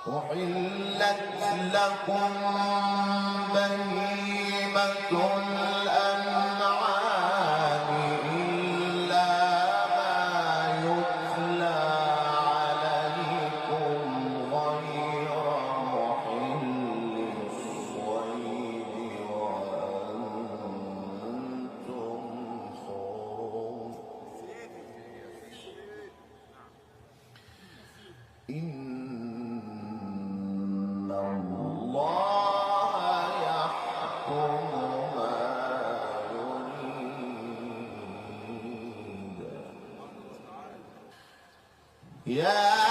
أحلت لكم بهيمة الأنعام إلا ما يتلى عليكم غير محل الصيد وأنتم حرم إن الله يحكم ما يريد. يا